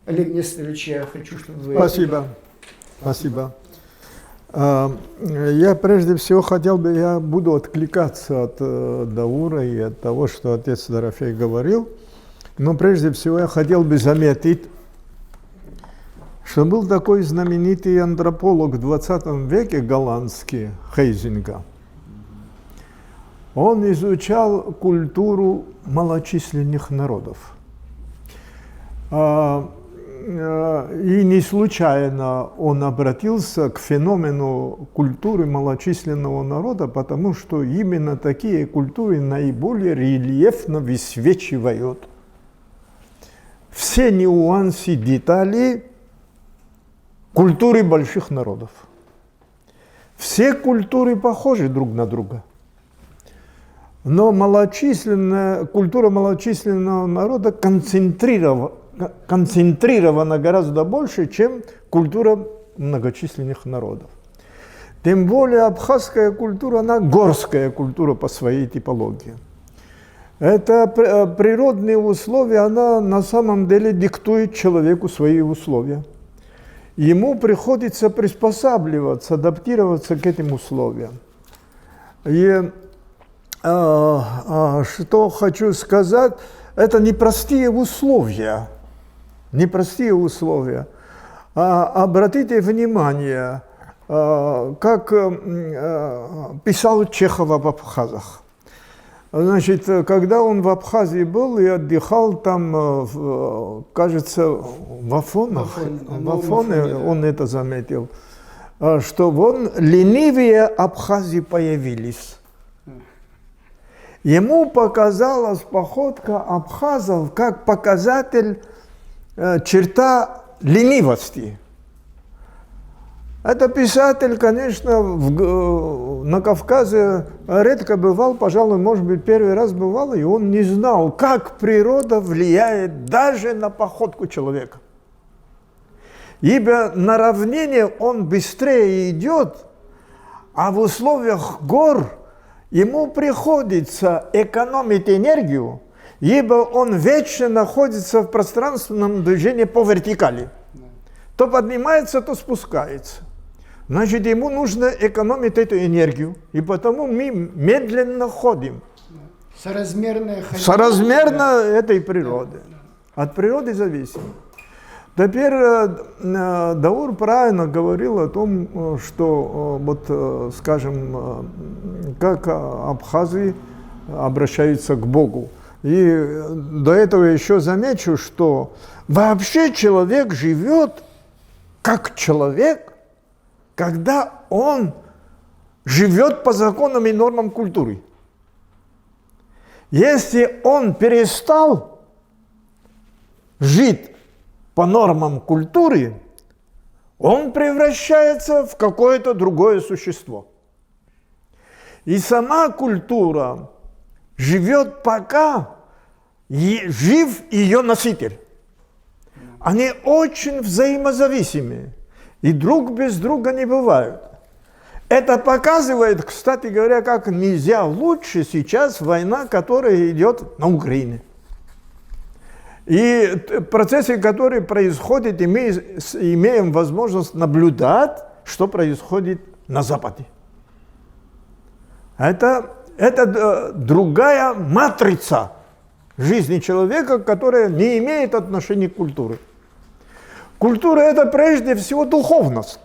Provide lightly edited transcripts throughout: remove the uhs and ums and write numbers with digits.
Олег Несторович, я хочу, чтобы вы... Спасибо. Спасибо. Я прежде всего хотел бы, я буду откликаться от Даура и от того, что отец Дорофей говорил, но прежде всего я хотел бы заметить, что был такой знаменитый антрополог в 20 веке голландский, Хейзинга. Он изучал культуру малочисленных народов. И не случайно он обратился к феномену культуры малочисленного народа, потому что именно такие культуры наиболее рельефно высвечивают все нюансы, детали культуры больших народов. Все культуры похожи друг на друга. Но культура малочисленного народа концентрирована гораздо больше, чем культура многочисленных народов. Тем более абхазская культура, она горская культура по своей типологии. Это природные условия, она на самом деле диктует человеку свои условия. Ему приходится приспосабливаться, адаптироваться к этим условиям. И что хочу сказать, это непростые условия. Непростые условия. Обратите внимание, как писал Чехов об абхазах. Значит, когда он в Абхазии был и отдыхал там, кажется, в Афоне, он это заметил, что вон ленивые Абхазии появились. Ему показалась походка абхазов как показатель черта ленивости. Это писатель, конечно, на Кавказе редко бывал, пожалуй, может быть, первый раз бывал, и он не знал, как природа влияет даже на походку человека. Ибо на равнине он быстрее идет, а в условиях гор ему приходится экономить энергию, ибо он вечно находится в пространственном движении по вертикали. То поднимается, то спускается. Значит, ему нужно экономить эту энергию, и потому мы медленно ходим. Соразмерно этой природы. От природы зависим. Теперь Даур правильно говорил о том, что, вот, скажем, как абхазы обращаются к Богу. И до этого еще замечу, что вообще человек живет как человек, когда он живет по законам и нормам культуры. Если он перестал жить по нормам культуры, он превращается в какое-то другое существо. И сама культура живет, пока жив ее носитель. Они очень взаимозависимы, и друг без друга не бывают. Это показывает, кстати говоря, как нельзя лучше сейчас война, которая идет на Украине. И процессы, которые происходят, имеем возможность наблюдать, что происходит на Западе. Это другая матрица жизни человека, которая не имеет отношения к культуре. Культура – это прежде всего духовность.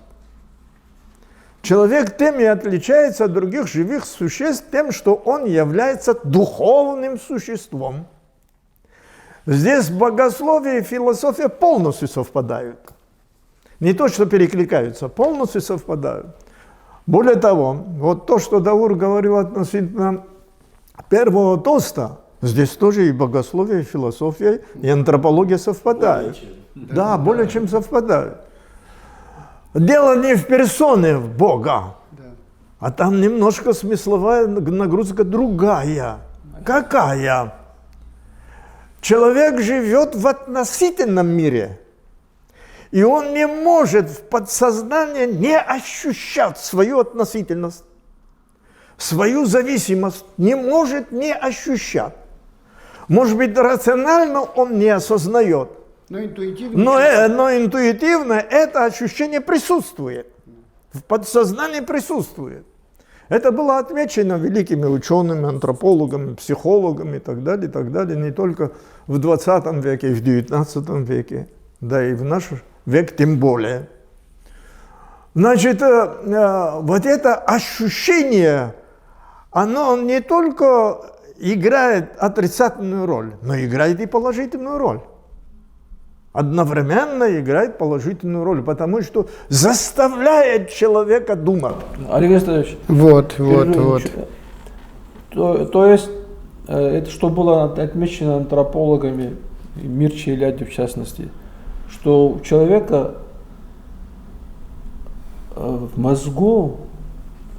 Человек тем и отличается от других живых существ тем, что он является духовным существом. Здесь богословие и философия полностью совпадают. Не то, что перекликаются, полностью совпадают. Более того, вот то, что Даур говорил относительно первого тоста, здесь тоже и богословие, и философия, и антропология совпадают. Да, более чем совпадают. Дело не в персоне в Бога, а там немножко смысловая нагрузка другая. Какая? Человек живет в относительном мире, и он не может в подсознании не ощущать свою относительность, свою зависимость, не может не ощущать. Может быть, рационально он не осознает, Но интуитивно. Но интуитивно это ощущение присутствует, в подсознании присутствует. Это было отмечено великими учеными, антропологами, психологами и так далее, не только в 20 веке, и в 19 веке, да и в наш век тем более. Значит, вот это ощущение, оно не только играет отрицательную роль, но играет и положительную роль. Одновременно играет положительную роль, потому что заставляет человека думать. Олег Александрович, Вот. то есть, это что было отмечено антропологами, Мирча Иляди в частности, что у человека в мозгу,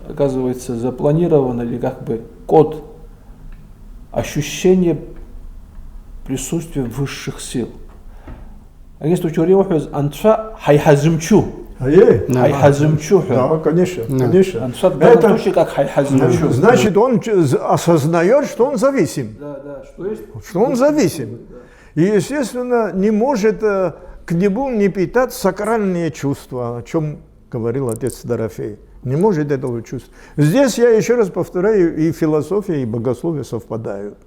оказывается, запланирован или как бы код ощущения присутствия высших сил. Агентство Чуриохез Антша Хайхазымчу. Хайхазымчу. Да, конечно, конечно. Антша в данном случае как Хайхазымчу. Значит, он осознает, что он зависим. Да, что есть? Что он зависим. И, естественно, не может к нему не питать сакральные чувства, о чем говорил отец Дорофей. Не может этого чувствовать. Здесь, я еще раз повторяю, и философия, и богословие совпадают.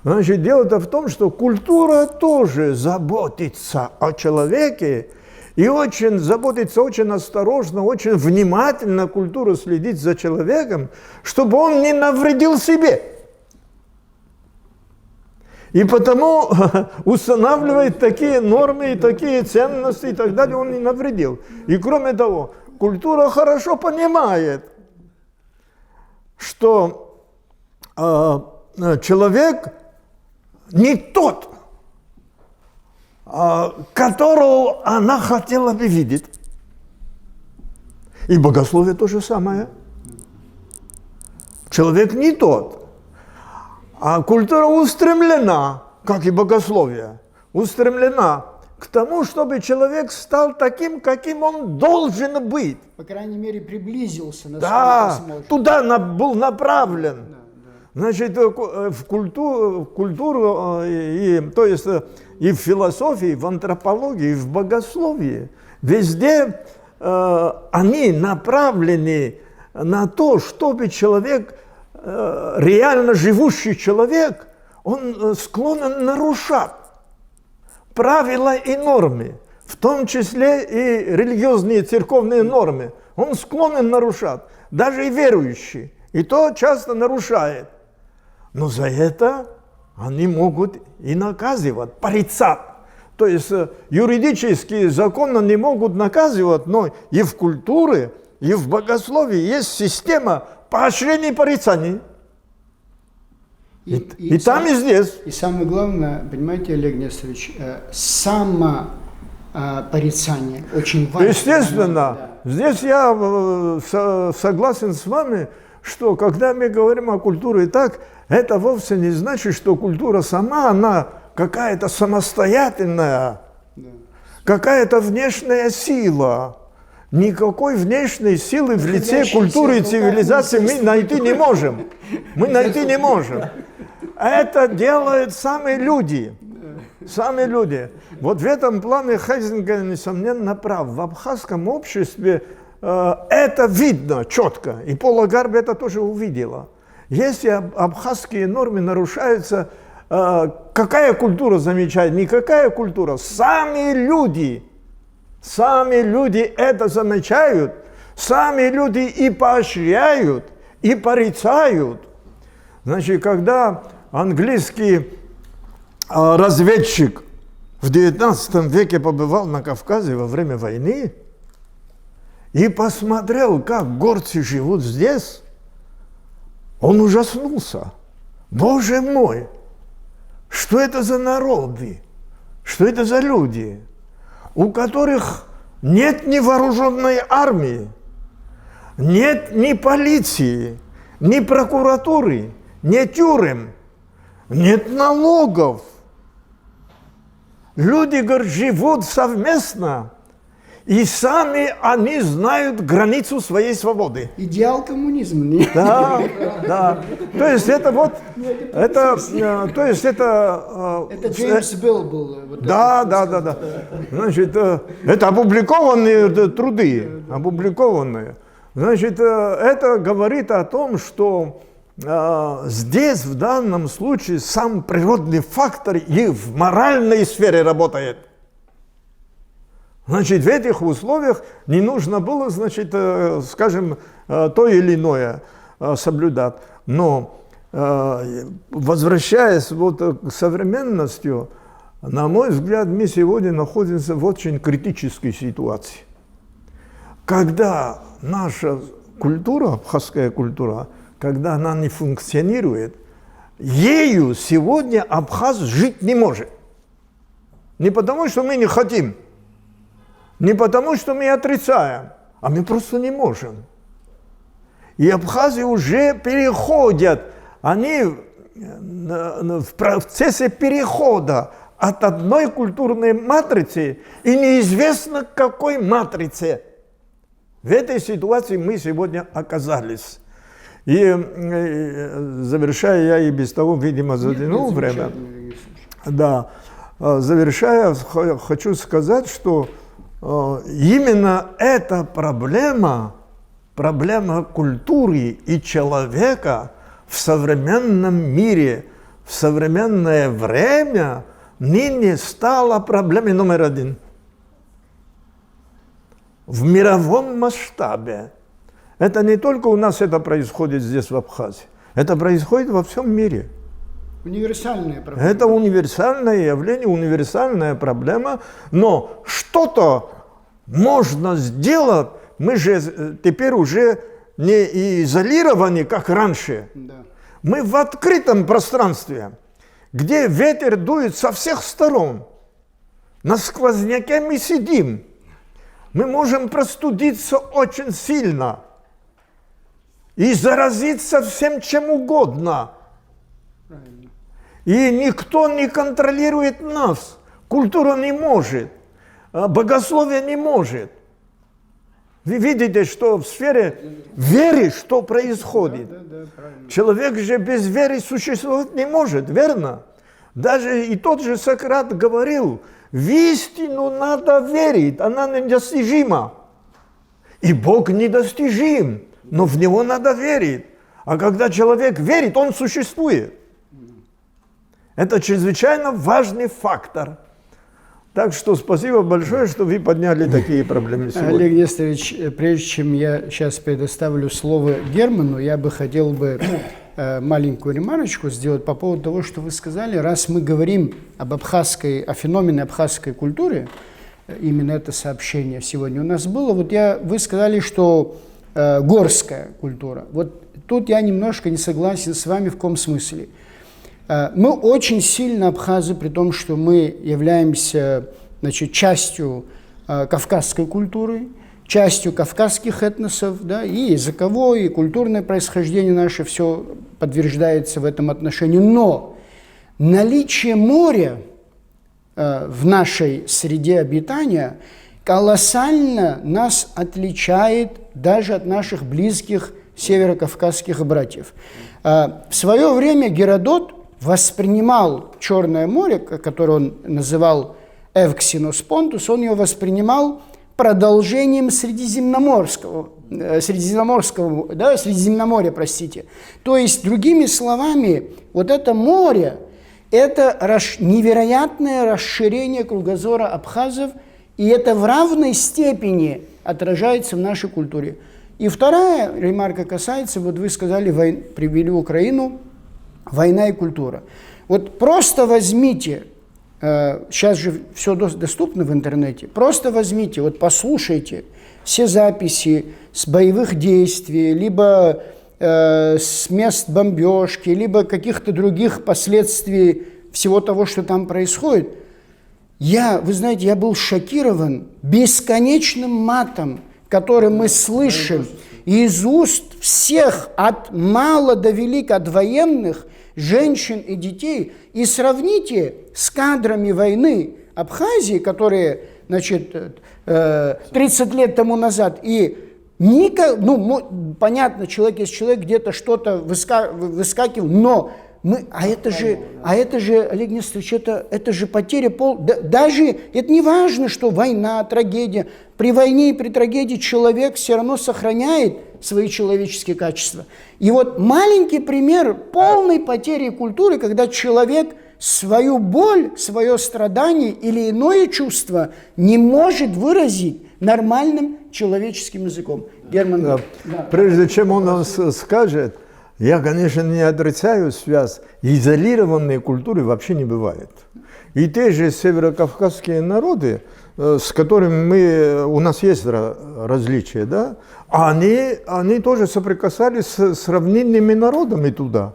Значит, дело-то в том, что культура тоже заботится о человеке, и очень заботится очень осторожно, очень внимательно культура следит за человеком, чтобы он не навредил себе. И потому устанавливает такие нормы, и такие ценности и так далее, он не навредил. И кроме того, культура хорошо понимает, что человек не тот, которого она хотела бы видеть. И богословие то же самое. Человек не тот. А культура устремлена, как и богословие, устремлена к тому, чтобы человек стал таким, каким он должен быть. По крайней мере, приблизился на Да, туда был направлен. Значит, в культуру, то есть и в философии, и в антропологии, и в богословии, везде они направлены на то, чтобы человек, реально живущий человек, он склонен нарушать правила и нормы, в том числе и религиозные церковные нормы. Он склонен нарушать, даже и верующий, и то часто нарушает. Но за это они могут и наказывать, порицать. То есть юридически, законно не могут наказывать, но и в культуре, и в богословии есть система поощрений и порицаний. И там, и здесь. И самое главное, понимаете, Олег Несторович, самопорицание очень важно. Естественно, здесь я согласен с вами, что когда мы говорим о культуре так, это вовсе не значит, что культура сама, она какая-то самостоятельная, какая-то внешняя сила. Никакой внешней силы в лице культуры и цивилизации мы найти не можем. Мы найти не можем. Это делают сами люди. Сами люди. Вот в этом плане Хайзенген, несомненно, прав. В абхазском обществе это видно четко. И Пола Гарби это тоже увидела. Если абхазские нормы нарушаются, какая культура замечает? Никакая культура. Сами люди это замечают, сами люди и поощряют, и порицают. Значит, когда английский разведчик в 19 веке побывал на Кавказе во время войны и посмотрел, как горцы живут здесь, он ужаснулся. Боже мой, что это за народы, что это за люди, у которых нет ни вооруженной армии, нет ни полиции, ни прокуратуры, ни тюрем, нет налогов. Люди, говорят, живут совместно И сами они знают границу своей свободы. Идеал коммунизма. Не? Да, да. То есть это вот, то есть это... Это Джеймс Белл был. Вот Да, да, да, да. Значит, это опубликованные труды, опубликованные. Значит, это говорит о том, что здесь в данном случае сам природный фактор и в моральной сфере работает. Значит, в этих условиях не нужно было, значит, скажем, то или иное соблюдать. Но, возвращаясь вот к современности, на мой взгляд, мы сегодня находимся в очень критической ситуации. Когда наша культура, абхазская культура, когда она не функционирует, ею сегодня абхаз жить не может. Не потому, что мы не хотим, не потому, что мы отрицаем, а мы просто не можем. И абхазы уже переходят, они в процессе перехода от одной культурной матрицы и неизвестно к какой матрице. В этой ситуации мы сегодня оказались. И завершая, я и без того, видимо, затянул время. Да, завершая, хочу сказать, что именно эта проблема культуры и человека в современном мире, в современное время ныне стала проблемой номер один. В мировом масштабе. Это не только у нас это происходит здесь, в Абхазии. Это происходит во всем мире. Универсальная проблема. Это универсальное явление, универсальная проблема. Но что-то можно сделать. Мы же теперь уже не изолированы, как раньше. Да. Мы в открытом пространстве, где ветер дует со всех сторон. На сквозняке мы сидим. Мы можем простудиться очень сильно и заразиться всем чем угодно. Правильно. И никто не контролирует нас. Культура не может, богословие не может. Вы видите, что в сфере веры что происходит. Да, правильно. Человек же без веры существовать не может, верно? Даже и тот же Сократ говорил, в истину надо верить, она недостижима. И Бог недостижим, но в Него надо верить. А когда человек верит, он существует. Это чрезвычайно важный фактор. Так что спасибо большое, что вы подняли такие проблемы сегодня. Олег Несторович, прежде чем я сейчас предоставлю слово Герману, я бы хотел бы маленькую ремарочку сделать по поводу того, что вы сказали. Раз мы говорим о феномене абхазской культуры, именно это сообщение сегодня у нас было, вы сказали, что горская культура. Вот тут я немножко не согласен с вами в каком смысле. Мы очень сильно абхазы, при том, что мы являемся, значит, частью кавказской культуры, частью кавказских этносов, да, и языковое, и культурное происхождение наше все подтверждается в этом отношении. Но наличие моря в нашей среде обитания колоссально нас отличает даже от наших близких северокавказских братьев. В свое время Геродот воспринимал Черное море, которое он называл Эвксинос Понтус, он его воспринимал продолжением Средиземноморья, простите. То есть, другими словами, вот это море, это невероятное расширение кругозора абхазов, и это в равной степени отражается в нашей культуре. И вторая ремарка касается, вот вы сказали, привели Украину, война и культура. Вот просто возьмите, сейчас же все доступно в интернете, просто возьмите, вот послушайте все записи с боевых действий, либо с мест бомбежки, либо каких-то других последствий всего того, что там происходит. Вы знаете, я был шокирован бесконечным матом, который мы слышим из уст всех, от мала до велика, от военных, женщин и детей. И сравните с кадрами войны Абхазии, которые значит, 30 лет тому назад, и понятно, человек есть человек, где-то что-то выскакивал, но это же, Олег Несторович, это же потеря даже, это не важно, что война, трагедия. При войне и при трагедии человек все равно сохраняет свои человеческие качества. И вот маленький пример полной потери культуры, когда человек свою боль, свое страдание или иное чувство не может выразить нормальным человеческим языком. Герман. Да. Прежде чем он нам скажет, я, конечно, не отрицаю связь. Изолированной культуры вообще не бывает. И те же северокавказские народы, с которыми у нас есть различия, да, они тоже соприкасались с равнинными народами туда.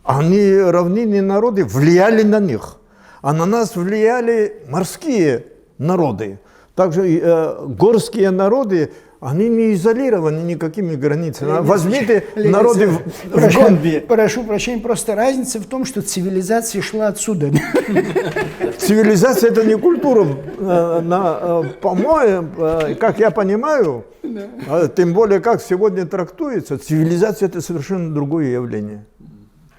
Равнинные народы влияли на них, а на нас влияли морские народы. Также горские народы, они не изолированы никакими границами. Возьмите народы в Гомбе. Прошу прощения, просто разница в том, что цивилизация шла отсюда. Цивилизация – это не культура. По-моему, как я понимаю, тем более, как сегодня трактуется, цивилизация – это совершенно другое явление.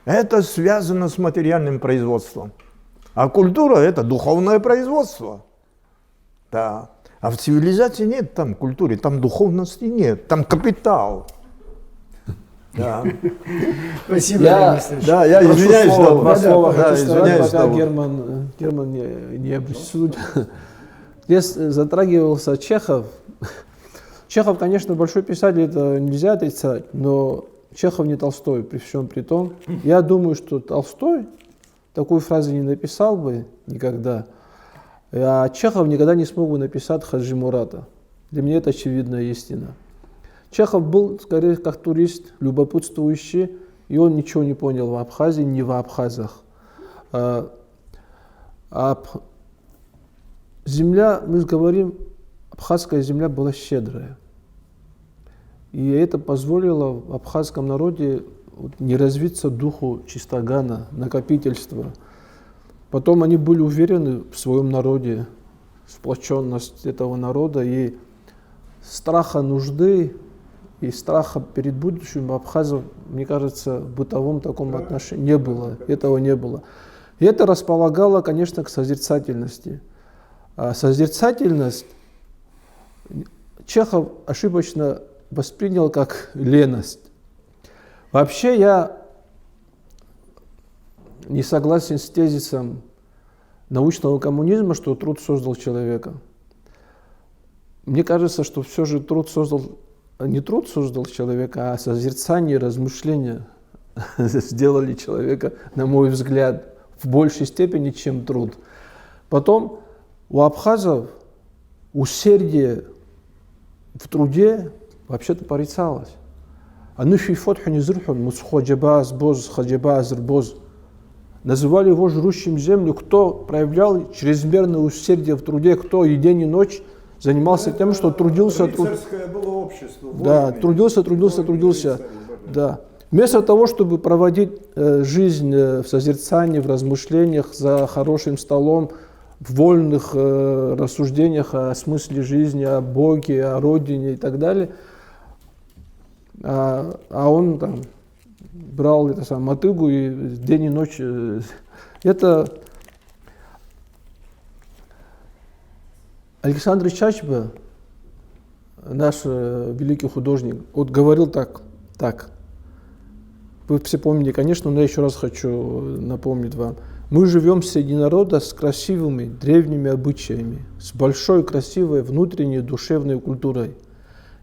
Это связано с материальным производством. А культура – это духовное производство. Да. А в цивилизации нет там культуры, там духовности нет, там капитал. Да. Спасибо, Я извиняюсь. Два слова хочу извиняюсь. сказать, пока Герман не обессудит. Здесь затрагивался Чехов. Чехов, конечно, большой писатель, это нельзя отрицать, но Чехов не Толстой, при всем при том. Я думаю, что Толстой такой фразы не написал бы никогда, а Чехов никогда не смог бы написать Хаджи Мурата. Для меня это очевидная истина. Чехов был, скорее, как турист, любопытствующий, и он ничего не понял в Абхазии, не в абхазах. Земля, мы говорим, абхазская земля была щедрая. И это позволило в абхазском народе не развиться духу чистогана, накопительства. Потом они были уверены в своем народе, сплоченность этого народа, и страха нужды и страха перед будущим у абхазов, мне кажется, в бытовом таком отношении не было, этого не было. И это располагало, конечно, к созерцательности. А созерцательность Чехов ошибочно воспринял как леность. Вообще я не согласен с тезисом научного коммунизма, что труд создал человека. Мне кажется, что все же не труд создал человека, а созерцание, размышления сделали человека, на мой взгляд, в большей степени, чем труд. Потом у абхазов усердие в труде вообще-то порицалось. Называли его жрущим землю, кто проявлял чрезмерное усердие в труде, кто и день, и ночь занимался тем, что трудился. Было общество. Да, трудился. Да. Вместо того, чтобы проводить жизнь в созерцании, в размышлениях за хорошим столом, в вольных рассуждениях о смысле жизни, о Боге, о Родине и так далее, а он там брал мотыгу и день и ночь. Это Александр Чачба, наш великий художник, вот говорил так. Вы все помните, конечно, но я еще раз хочу напомнить вам. Мы живем среди народа с красивыми древними обычаями, с большой красивой внутренней душевной культурой.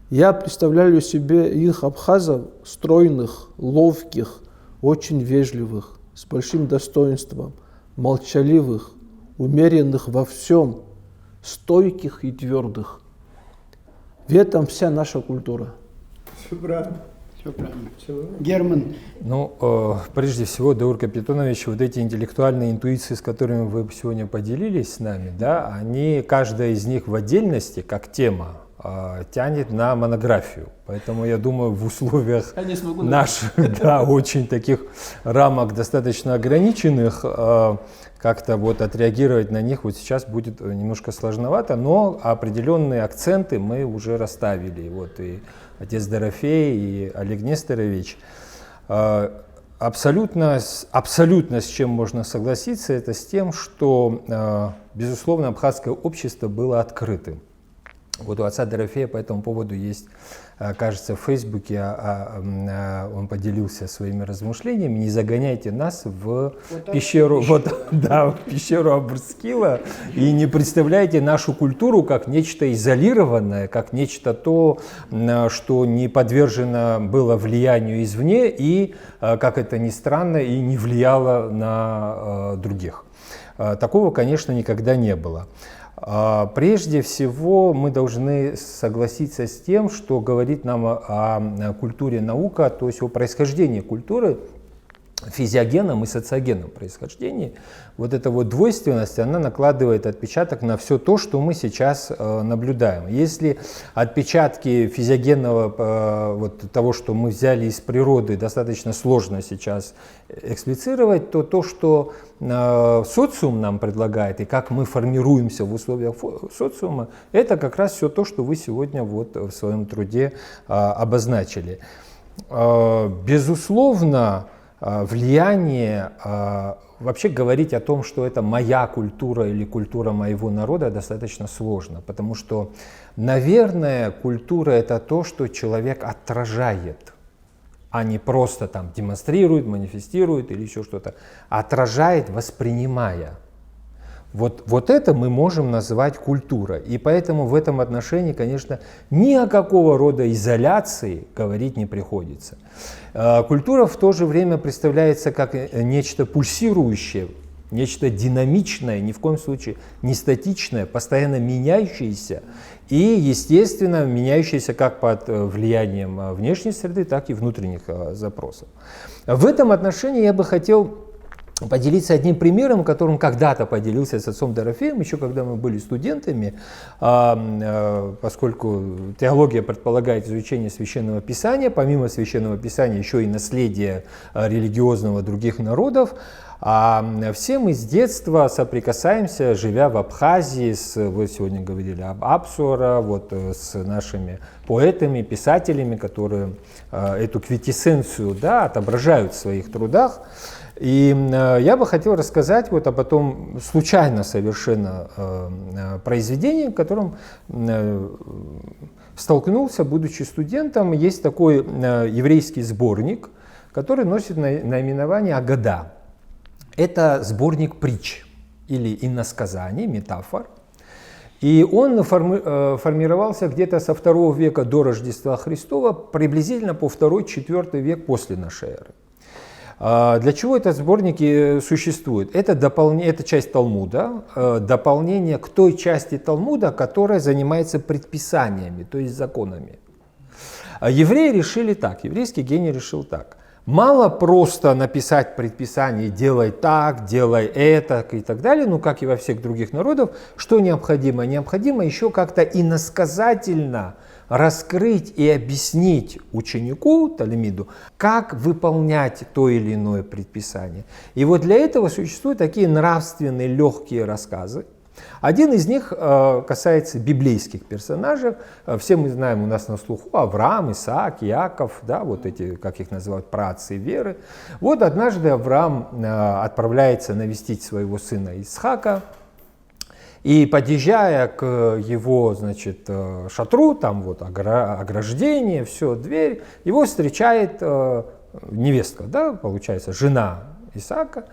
Я представляю себе их абхазов стройных, ловких, очень вежливых, с большим достоинством, молчаливых, умеренных во всем, стойких и твердых. В этом вся наша культура. Все правильно. Герман. Прежде всего, Даур Капитонович, вот эти интеллектуальные интуиции, с которыми вы сегодня поделились с нами, да, они, каждая из них в отдельности, как тема, тянет на монографию. Поэтому я думаю, в условиях Я не смогу наших, да, очень таких рамок достаточно ограниченных, как-то вот отреагировать на них вот сейчас будет немножко сложновато, но определенные акценты мы уже расставили. Вот и отец Дорофей, и Олег Несторович. Абсолютно с чем можно согласиться, это с тем, что, безусловно, абхазское общество было открытым. Вот у отца Дорофея по этому поводу есть, кажется, в Фейсбуке, он поделился своими размышлениями. Не загоняйте нас в пещеру, в пещеру Абрскила и не представляйте нашу культуру как нечто изолированное, как нечто то, что не подвержено было влиянию извне и, как это ни странно, и не влияло на других. Такого, конечно, никогда не было. Прежде всего, мы должны согласиться с тем, что говорит нам о культуре наука, то есть о происхождении культуры, физиогенном и социогенном происхождении. Вот эта вот двойственность, она накладывает отпечаток на все то, что мы сейчас наблюдаем. Если отпечатки физиогенного, вот того, что мы взяли из природы, достаточно сложно сейчас эксплицировать, то то, что социум нам предлагает и как мы формируемся в условиях социума, это как раз все то, что вы сегодня вот в своем труде обозначили. Безусловно, влияние, вообще говорить о том, что это моя культура или культура моего народа, достаточно сложно, потому что, наверное, культура — это то, что человек отражает, а не просто там демонстрирует, манифестирует или еще что-то, отражает, воспринимая. Вот это мы можем назвать культурой. И поэтому в этом отношении, конечно, ни о какого рода изоляции говорить не приходится. Культура в то же время представляется как нечто пульсирующее, нечто динамичное, ни в коем случае не статичное, постоянно меняющееся и, естественно, меняющееся как под влиянием внешней среды, так и внутренних запросов. В этом отношении я бы хотел поделиться одним примером, которым когда-то поделился с отцом Дорофеем, еще когда мы были студентами, поскольку теология предполагает изучение Священного Писания, помимо Священного Писания еще и наследие религиозного других народов. Все мы с детства соприкасаемся, живя в Абхазии, вы сегодня говорили об Апсуара, вот с нашими поэтами, писателями, которые эту квинтэссенцию, да, отображают в своих трудах. И я бы хотел рассказать вот об этом случайно совершенно произведении, в котором столкнулся, будучи студентом. Есть такой еврейский сборник, который носит наименование «Агада». Это сборник притч или иносказаний, метафор. И он формировался где-то со II века до Рождества Христова, приблизительно по II-IV век после нашей эры. Для чего этот сборник существует? Это часть Талмуда, дополнение к той части Талмуда, которая занимается предписаниями, то есть законами. Евреи решили так, еврейский гений решил так. Мало просто написать предписание «делай так», «делай это» и так далее, ну как и во всех других народах. Что необходимо? Необходимо еще как-то иносказательно раскрыть и объяснить ученику, талмиду, как выполнять то или иное предписание. И вот для этого существуют такие нравственные легкие рассказы. Один из них касается библейских персонажей. Все мы знаем, у нас на слуху Авраам, Исаак, Иаков, да, вот эти, как их называют, праотцы веры. Вот однажды Авраам отправляется навестить своего сына Исхака. И подъезжая к его, значит, шатру, там вот ограждение, все, дверь, его встречает невестка, да, получается, жена Исаака.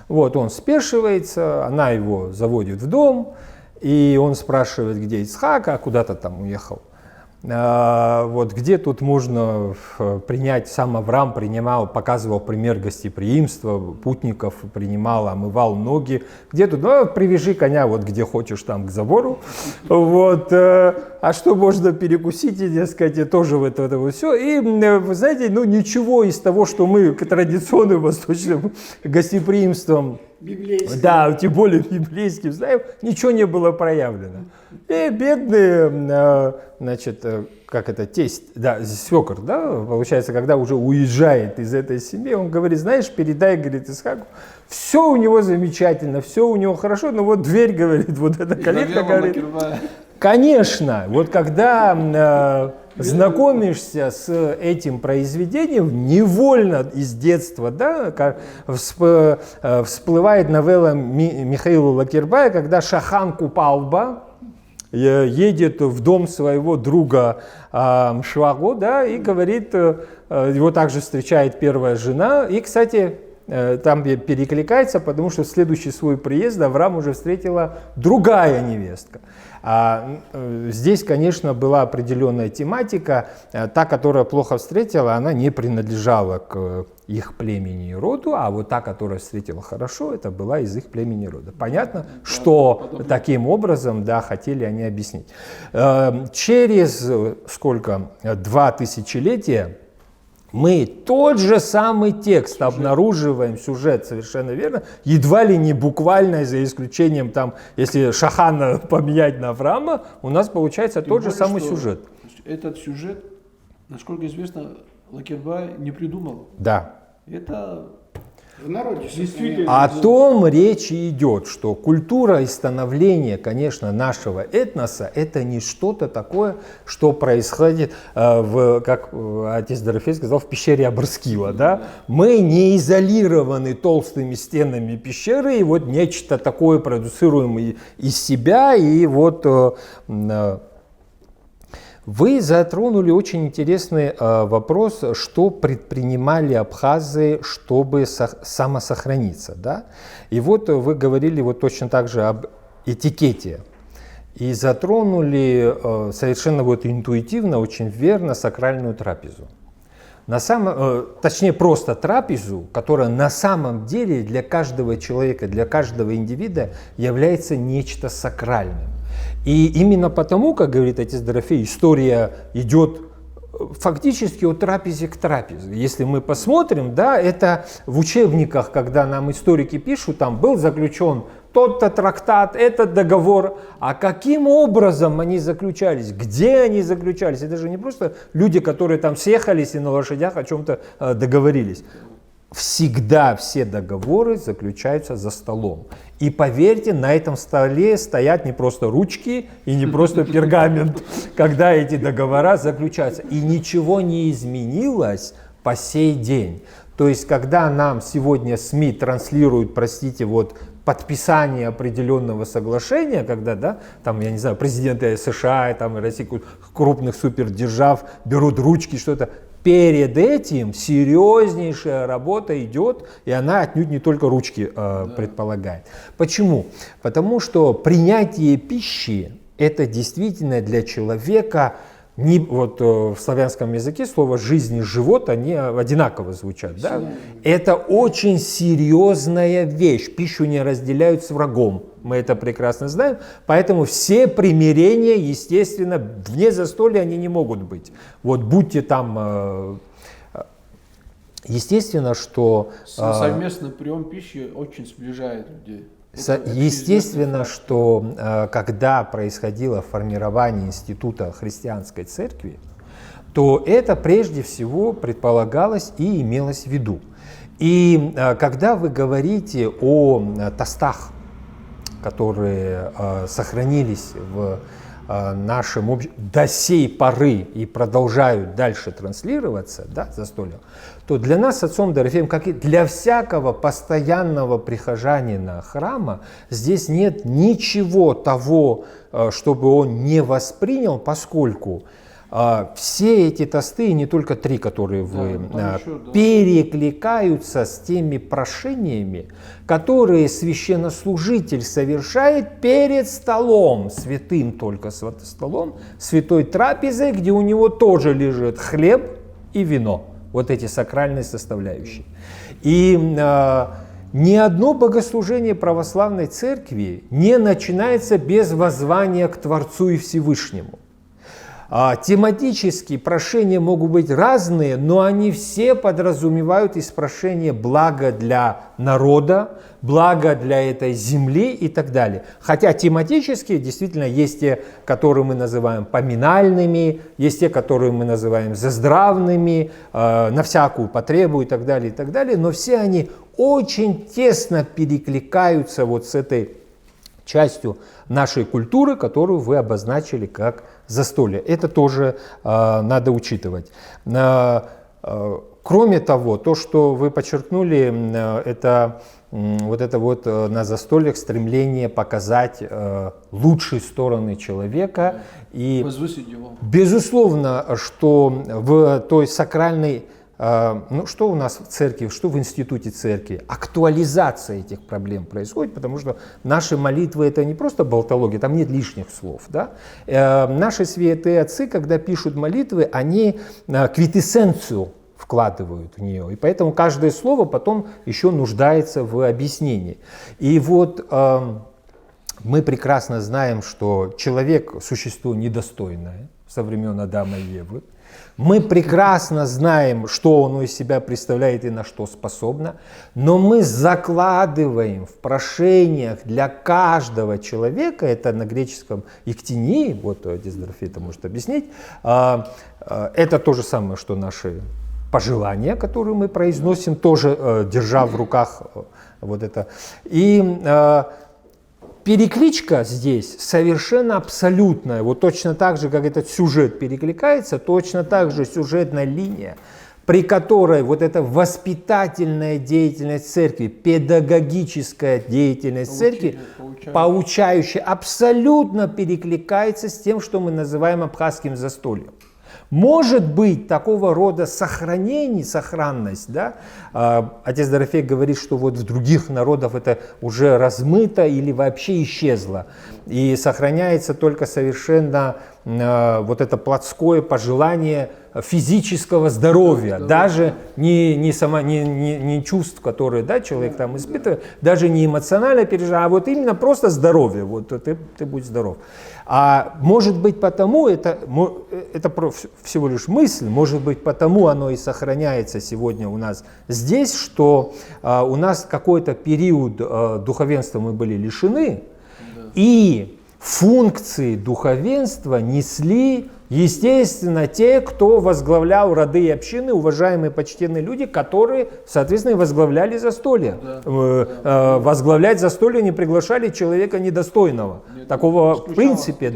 Вот он спешивается, она его заводит в дом, и он спрашивает, где Исхак, а куда-то там уехал. Вот где тут можно принять, сам Авраам принимал, показывал пример гостеприимства, путников принимал, омывал ноги. Где тут, ну, привяжи коня вот где хочешь, там к забору. Вот, а что можно перекусить, и, дескать, и тоже вот это вот все. И, вы знаете, ну ничего из того, что мы традиционным восточным гостеприимством Библейским. Да, тем более библейским знаем, ничего не было проявлено. И бедный, значит, как это, тесть, да, свекор, да, получается, когда уже уезжает из этой семьи, он говорит, знаешь, передай, говорит, Исхаку, все у него замечательно, все у него хорошо, но вот дверь, говорит, вот эта калитка, говорит. Конечно, вот когда знакомишься с этим произведением, невольно из детства, да, как всплывает новелла Михаила Лакербая, когда Шахан Купалба едет в дом своего друга Швагу, да, и говорит, его также встречает первая жена, и, кстати, там перекликается, потому что в следующий свой приезд Авраам уже встретила другая невестка. Здесь, конечно, была определенная тематика. Та, которая плохо встретила, она не принадлежала к их племени и роду, а вот та, которая встретила хорошо, это была из их племени и рода. Понятно, что таким образом, да, хотели они объяснить. Через сколько? 2 тысячелетия мы тот же самый текст обнаруживаем, сюжет, совершенно верно, едва ли не буквально, за исключением, там, если Шахана поменять на Авраама, у нас получается тот же самый сюжет. Этот сюжет, насколько известно, Лакербай не придумал. Да. Это В народе действительно. О том речь и идет, что культура и становление, конечно, нашего этноса, это не что-то такое, что происходит, как отец Дорофей сказал, в пещере Абрскила. Да? Мы не изолированы толстыми стенами пещеры, и вот нечто такое продуцируем из себя, и вот... Вы затронули очень интересный вопрос, что предпринимали абхазы, чтобы самосохраниться. Да? И вот вы говорили вот точно так же об этикете. И затронули совершенно вот интуитивно, очень верно сакральную трапезу. Точнее, просто трапезу, которая на самом деле для каждого человека, для каждого индивида является нечто сакральным. И именно потому, как говорит отец Дорофей, история идет фактически от трапезе к трапезе. Если мы посмотрим, да, это в учебниках, когда нам историки пишут, там был заключен тот-то трактат, этот договор, а каким образом они заключались, где они заключались. Это же не просто люди, которые там съехались и на лошадях о чем-то договорились. Всегда все договоры заключаются за столом. И поверьте, на этом столе стоят не просто ручки и не просто пергамент, когда эти договора заключаются. И ничего не изменилось по сей день. То есть, когда нам сегодня СМИ транслируют, простите, вот подписание определенного соглашения, когда, да, там, я не знаю, президенты США, там, России, крупных супердержав берут ручки, что-то. Перед этим серьезнейшая работа идет, и она отнюдь не только ручки предполагает. Почему? Потому что принятие пищи – это действительно для человека, вот в славянском языке слово «жизнь» и «живот» они одинаково звучат. Да? Это очень серьезная вещь. Пищу не разделяют с врагом. Мы это прекрасно знаем. Поэтому все примирения, естественно, вне застолья они не могут быть. Вот будьте там... Естественно, что... Совместный прием пищи очень сближает людей. Естественно, что когда происходило формирование института христианской церкви, то это прежде всего предполагалось и имелось в виду. И когда вы говорите о тостах, которые сохранились в нашем обществе до сей поры и продолжают дальше транслироваться, да, застольем, то для нас с отцом Дорофеем, как и для всякого постоянного прихожанина храма, здесь нет ничего того, чтобы он не воспринял, поскольку все эти тосты, и не только 3, которые вы перекликаются с теми прошениями, которые священнослужитель совершает перед столом, святым только столом, святой трапезой, где у него тоже лежит хлеб и вино. Вот эти сакральные составляющие. И ни одно богослужение православной церкви не начинается без воззвания к Творцу и Всевышнему. Тематически прошения могут быть разные, но они все подразумевают из прошения благо для народа, благо для этой земли и так далее. Хотя тематически действительно есть те, которые мы называем поминальными, есть те, которые мы называем заздравными, на всякую потребу и так далее, но все они очень тесно перекликаются вот с этой частью нашей культуры, которую вы обозначили как застолье. Это тоже надо учитывать. Кроме того, то, что вы подчеркнули, это вот на застольях стремление показать лучшие стороны человека. И Возвысить его. безусловно, что в той сакральной, ну что у нас в церкви, что в институте церкви, актуализация этих проблем происходит, потому что наши молитвы это не просто болтология, там нет лишних слов. Да? Наши святые отцы, когда пишут молитвы, они квинтэссенцию вкладывают в нее, и поэтому каждое слово потом еще нуждается в объяснении. И вот мы прекрасно знаем, что человек – существо недостойное со времен Адама и Евы. Мы прекрасно знаем, что оно из себя представляет и на что способно, но мы закладываем в прошениях для каждого человека, это на греческом «иктинии», вот отец Дорофей это может объяснить, это то же самое, что наши пожелания, которые мы произносим, тоже держа в руках вот это. И перекличка здесь совершенно абсолютная. Вот точно так же, как этот сюжет перекликается, точно так же сюжетная линия, при которой вот эта воспитательная деятельность церкви, педагогическая деятельность церкви, поучающая, абсолютно перекликается с тем, что мы называем абхазским застольем. Может быть такого рода сохранение, сохранность, да? Отец Дорофей говорит, что вот в других народах это уже размыто или вообще исчезло. И сохраняется только совершенно вот это плотское пожелание физического здоровья, даже не чувств, которые человек там испытывает, даже не эмоционально переживает, а вот именно просто здоровье, вот ты будь здоров. А может быть потому, это всего лишь мысль, может быть потому оно и сохраняется сегодня у нас здесь, что у нас какой-то период духовенства мы были лишены, и функции духовенства несли, естественно, те, кто возглавлял роды и общины, уважаемые почтенные люди, которые, соответственно, и возглавляли застолье. Возглавлять застолье не приглашали человека недостойного. Такого в принципе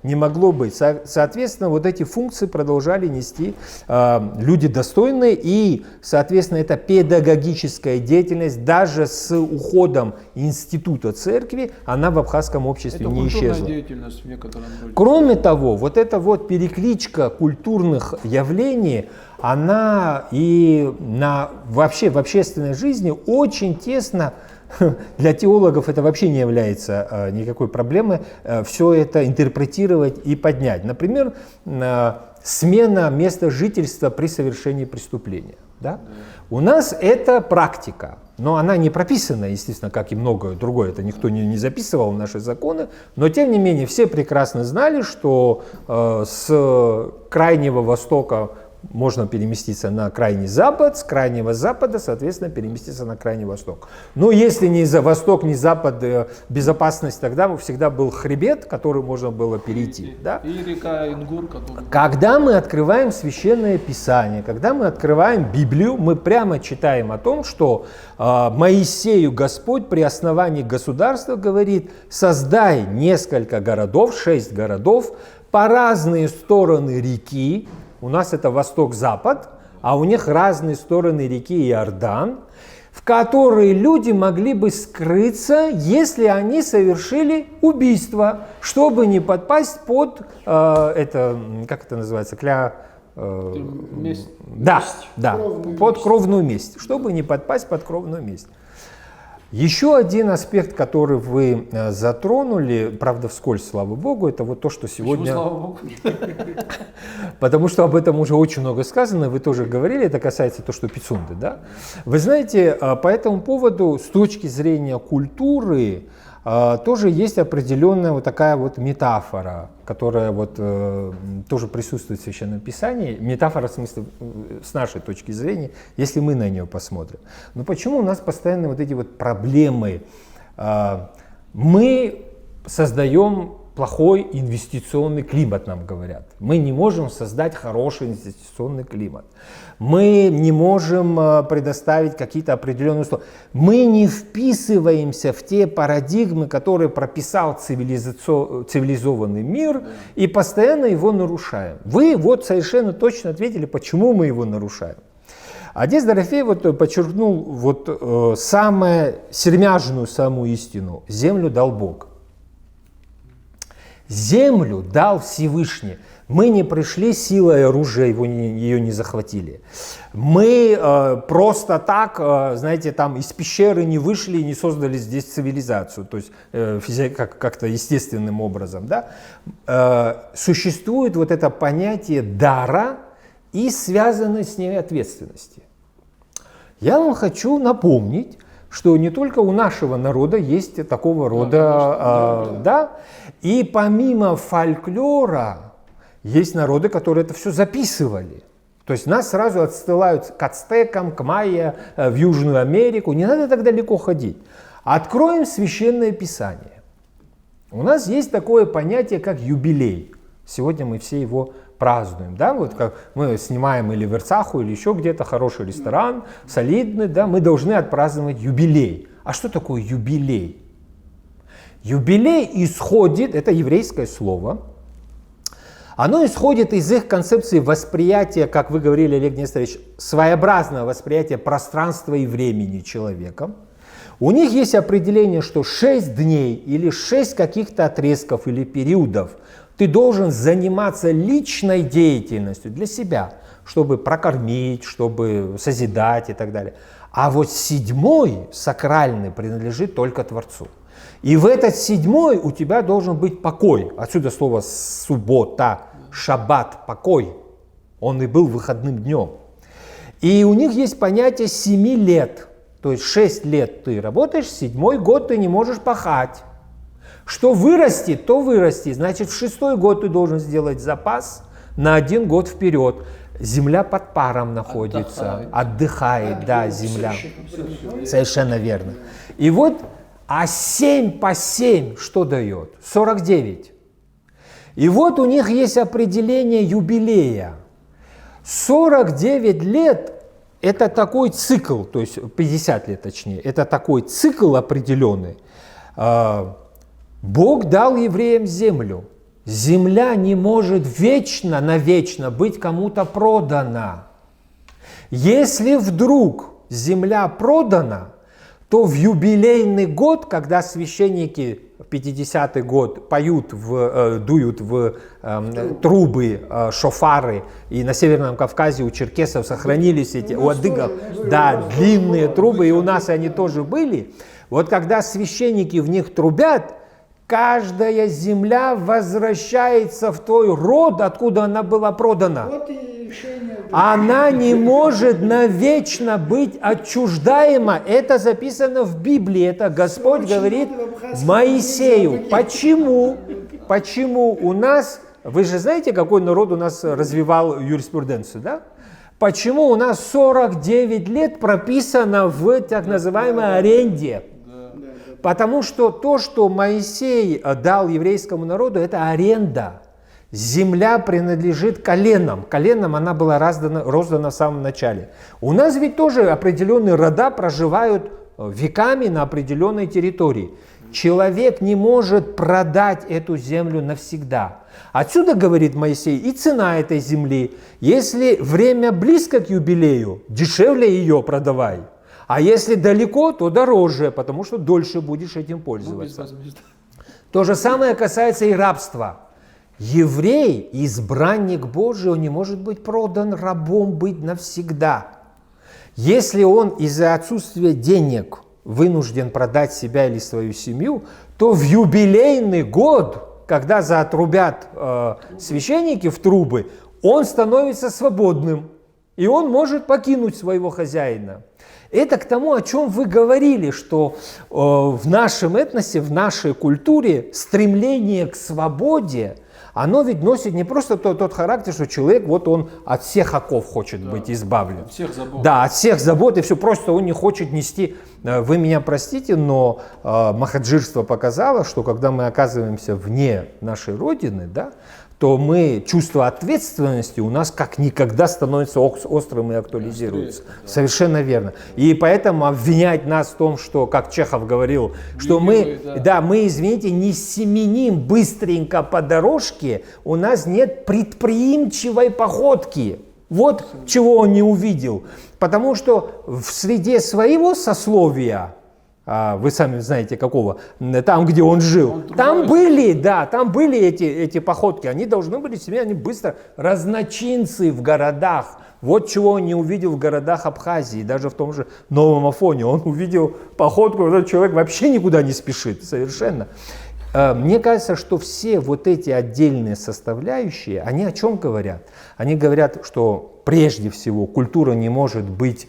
не могло быть. Соответственно, вот эти функции продолжали нести люди достойные, и, соответственно, эта педагогическая деятельность даже с уходом института церкви, она в абхазском обществе не исчезла. Деятельность в некотором роде. Кроме того, вот эта вот перекличка культурных явлений, она и вообще в общественной жизни очень тесно, для теологов это вообще не является никакой проблемой, все это интерпретировать и поднять. Например, смена места жительства при совершении преступления. Да? У нас это практика, но она не прописана, естественно, как и многое другое, это никто не записывал в наши законы, но тем не менее все прекрасно знали, что с Крайнего Востока можно переместиться на Крайний Запад, с Крайнего Запада, соответственно, переместиться на Крайний Восток. Но если ни за Восток, ни Запад, безопасность, тогда всегда был хребет, который можно было перейти. Да? И река Ингур, которая... Когда мы открываем Священное Писание, когда мы открываем Библию, мы прямо читаем о том, что Моисею Господь при основании государства говорит: создай несколько городов, 6 городов, по разные стороны реки. У нас это восток-запад, а у них разные стороны реки Иордан, в которые люди могли бы скрыться, если они совершили убийство, чтобы не подпасть под, как это называется, Месть. Да, под кровную месть, чтобы не подпасть под кровную месть. Еще один аспект, который вы затронули, правда вскользь, слава Богу, это вот то, что сегодня... Почему, слава Богу? Потому что об этом уже очень много сказано, вы тоже говорили, это касается того, что Пицунды, да? Вы знаете, по этому поводу, с точки зрения культуры, тоже есть определенная вот такая вот метафора, которая вот тоже присутствует в Священном Писании. Метафора в смысле с нашей точки зрения, если мы на нее посмотрим. Но почему у нас постоянно вот эти вот проблемы? Мы создаем плохой инвестиционный климат, нам говорят. Мы не можем создать хороший инвестиционный климат. Мы не можем предоставить какие-то определенные условия. Мы не вписываемся в те парадигмы, которые прописал цивилизованный мир, и постоянно его нарушаем. Вы вот совершенно точно ответили, почему мы его нарушаем. Отец Дорофей вот подчеркнул вот самую сермяжную самую истину. Землю дал Бог. Землю дал Всевышний. Мы не пришли силой оружия, ее не захватили. Мы просто так, знаете, там из пещеры не вышли и не создали здесь цивилизацию, то есть как-то естественным образом. Да? Существует вот это понятие дара и связанной с ней ответственности. Я вам хочу напомнить, что не только у нашего народа есть такого рода, да, и помимо фольклора есть народы, которые это все записывали. То есть нас сразу отсылают к ацтекам, к майя, в Южную Америку. Не надо так далеко ходить. Откроем Священное Писание. У нас есть такое понятие, как юбилей. Сегодня мы все его празднуем, да, вот как мы снимаем или в Ирцаху, или еще где-то хороший ресторан, солидный, да, мы должны отпраздновать юбилей. А что такое юбилей? Юбилей исходит, это еврейское слово, оно исходит из их концепции восприятия, как вы говорили, Олег Несторович, своеобразного восприятия пространства и времени человеком. У них есть определение, что 6 дней или 6 каких-то отрезков или периодов ты должен заниматься личной деятельностью для себя, чтобы прокормить, чтобы созидать и так далее. А вот 7-й, сакральный, принадлежит только Творцу. И в этот 7-й у тебя должен быть покой. Отсюда слово суббота, шаббат, покой. Он и был выходным днем. И у них есть понятие 7 лет. То есть 6 лет ты работаешь, 7-й год ты не можешь пахать. Что вырастет, то вырастет. Значит, в 6-й год ты должен сделать запас на 1 год вперед. Земля под паром находится, отдыхает, да, земля. Совершенно верно. И вот, а 7 по 7 что дает? 49. И вот у них есть определение юбилея. 49 лет – это такой цикл, то есть 50 лет точнее, это такой цикл определенный. Бог дал евреям землю. Земля не может вечно, навечно быть кому-то продана. Если вдруг земля продана, то в юбилейный год, когда священники в 50-й год поют, дуют в трубы, шофары, и на Северном Кавказе у черкесов сохранились эти, у адыгов, да, длинные трубы, и у нас они тоже были. Вот когда священники в них трубят, каждая земля возвращается в той род, откуда она была продана. Она не может навечно быть отчуждаема. Это записано в Библии. Это Господь говорит Моисею. Почему? Почему у нас, вы же знаете, какой народ у нас развивал юриспруденцию, да? Почему у нас 49 лет прописано в так называемой аренде? Потому что то, что Моисей дал еврейскому народу, это аренда. Земля принадлежит коленам. Коленам она была роздана в самом начале. У нас ведь тоже определенные рода проживают веками на определенной территории. Человек не может продать эту землю навсегда. Отсюда, говорит Моисей, и цена этой земли. Если время близко к юбилею, дешевле ее продавай. А если далеко, то дороже, потому что дольше будешь этим пользоваться. То же самое касается и рабства. Еврей, избранник Божий, он не может быть продан рабом, быть навсегда. Если он из-за отсутствия денег вынужден продать себя или свою семью, то в юбилейный год, когда заотрубят священники в трубы, он становится свободным. и он может покинуть своего хозяина. Это к тому, о чем вы говорили, что в нашем этносе, в нашей культуре стремление к свободе, оно ведь носит не просто тот характер, что человек, вот он от всех оков хочет быть избавлен. От всех забот. Да, от всех забот, и все, просто он не хочет нести. Вы меня простите, но махаджирство показало, что когда мы оказываемся вне нашей Родины, да, то чувство ответственности у нас как никогда становится острым и актуализируется. Совершенно верно. И поэтому обвинять нас в том, что, как Чехов говорил, что мы, извините, не семеним быстренько по дорожке, у нас нет предприимчивой походки. Вот чего он не увидел. Потому что в среде своего сословия, вы сами знаете какого, там, где он жил, там были эти походки, они должны были себе, они быстро, разночинцы в городах, вот чего он не увидел в городах Абхазии, даже в том же Новом Афоне, он увидел походку, этот человек вообще никуда не спешит, совершенно. Мне кажется, что все вот эти отдельные составляющие, они о чем говорят? Они говорят, что прежде всего культура не может быть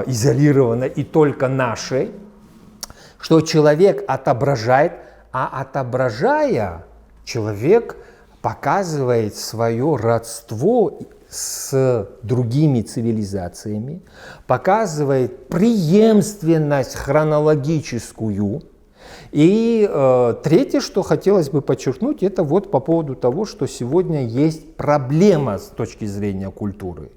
изолирована и только нашей, что человек отображает, а отображая, человек показывает свое родство с другими цивилизациями, показывает преемственность хронологическую. И третье, что хотелось бы подчеркнуть, это вот по поводу того, что сегодня есть проблема с точки зрения культуры.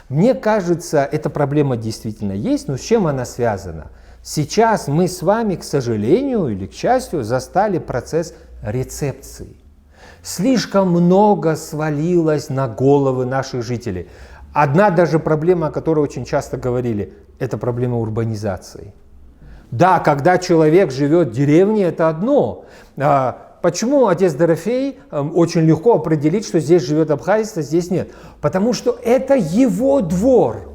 Мне кажется, эта проблема действительно есть, но с чем она связана? Сейчас мы с вами, к сожалению или к счастью, застали процесс рецепции. Слишком много свалилось на головы наших жителей. Одна даже проблема, о которой очень часто говорили, это проблема урбанизации. Да, когда человек живет в деревне, это одно. Почему отец Дорофей очень легко определить, что здесь живет абхазец, а здесь нет? Потому что это его двор.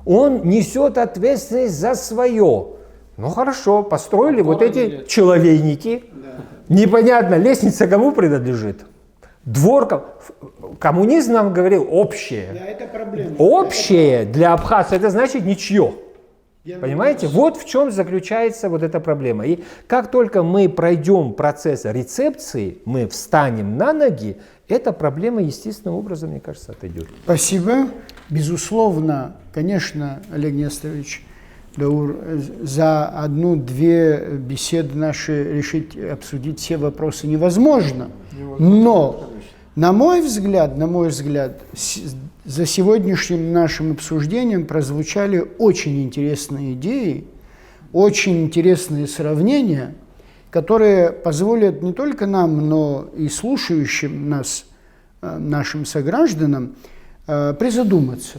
Он несет ответственность за свое. Ну хорошо, построили вот эти человейники. Непонятно, лестница кому принадлежит? Двор, коммунизм нам говорил, общее. Да, это проблема. Общее для абхазца, это значит ничье. Понимаете? Вот в чем заключается вот эта проблема. И как только мы пройдем процесс рецепции, мы встанем на ноги, эта проблема естественным образом, мне кажется, отойдет. Спасибо. Безусловно, конечно, Олег Несторович Даур, за одну-две беседы наши обсудить все вопросы невозможно. Но, на мой взгляд, за сегодняшним нашим обсуждением прозвучали очень интересные идеи, очень интересные сравнения, которые позволят не только нам, но и слушающим нас, нашим согражданам, призадуматься.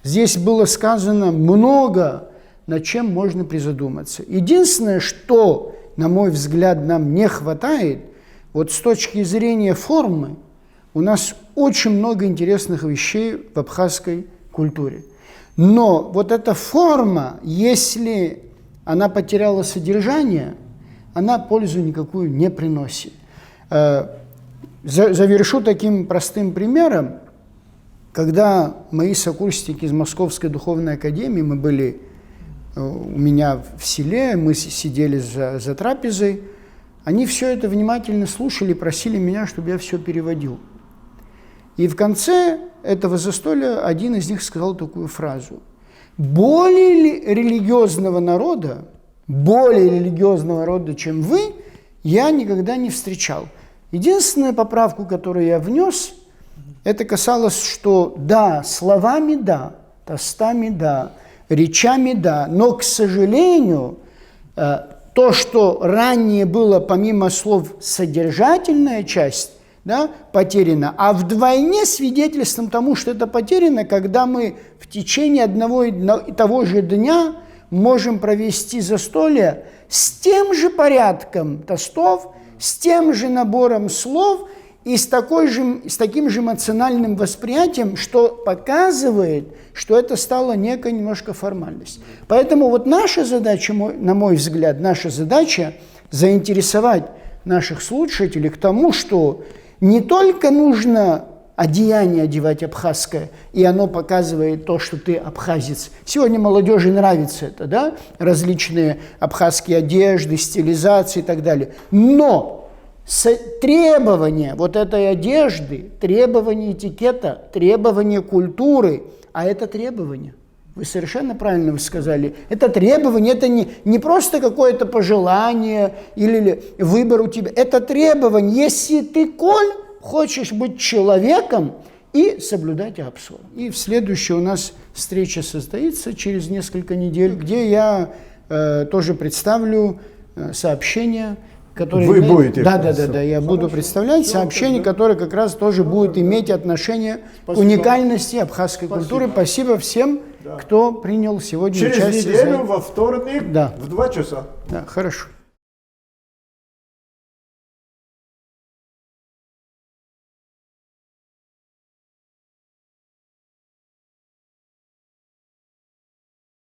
Здесь было сказано много, над чем можно призадуматься. Единственное, что, на мой взгляд, нам не хватает, вот с точки зрения формы, у нас очень много интересных вещей в абхазской культуре. Но вот эта форма, если она потеряла содержание, она пользу никакую не приносит. Завершу таким простым примером. Когда мои сокурсники из Московской духовной академии, мы были у меня в селе, мы сидели за трапезой, они все это внимательно слушали, просили меня, чтобы я все переводил. И в конце этого застолья один из них сказал такую фразу: более религиозного народа, чем вы, я никогда не встречал. Единственная поправку, которую я внес, это касалось, что да, словами да, тостами да, речами да, но, к сожалению, то, что ранее было помимо слов содержательная часть, да, потеряно, а вдвойне свидетельством тому, что это потеряно, когда мы в течение одного и того же дня можем провести застолье с тем же порядком тостов, с тем же набором слов и с таким же эмоциональным восприятием, что показывает, что это стало некая немножко формальность. Поэтому вот наша задача, на мой взгляд, наша задача заинтересовать наших слушателей к тому, что не только нужно одеяние одевать абхазское, и оно показывает то, что ты абхазец. Сегодня молодежи нравится это, да? Различные абхазские одежды, стилизации и так далее. Но требования вот этой одежды, требования этикета, требования культуры, а это требования. Вы совершенно правильно сказали. Это требование, это не просто какое-то пожелание или выбор у тебя. Это требование. Если ты, Коль, хочешь быть человеком и соблюдать абсу. И в следующей у нас встреча состоится через несколько недель, где я тоже представлю сообщение, которое... Вы будете? Да, я буду представлять сообщение, которое как раз тоже будет иметь отношение к уникальности абхазской культуры. Спасибо всем, кто принял сегодня Через участие. неделю во вторник Да. в 2 часа. Да, хорошо.